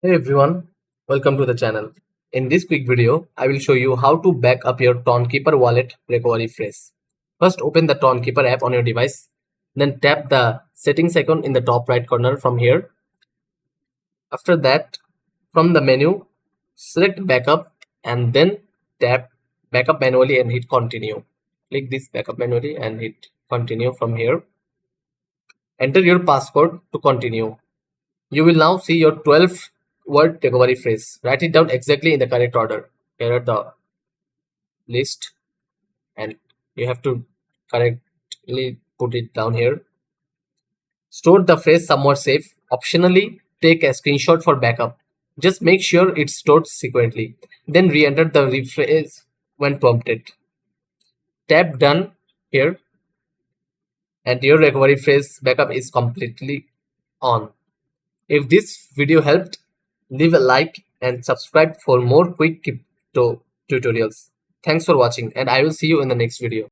Hey everyone, welcome to the channel. In this quick video, I will show you how to back up your Tonkeeper wallet recovery phrase. First, open the Tonkeeper app on your device, then tap the settings icon in the top right corner from here. After that, from the menu, select backup and then tap backup manually and hit continue. Click this backup manually and hit continue from here. Enter your passcode to continue. You will now see your 12-word recovery phrase. Write it down exactly in the correct order. Here are the list and you have to correctly put it down here. Store the phrase somewhere safe. Optionally, take a screenshot for backup. Just make sure it's stored securely. Then re-enter the rephrase when prompted. Tap done here and your recovery phrase backup is completely on. If this video helped, leave a like and subscribe for more quick crypto tutorials. Thanks for watching and I will see you in the next video.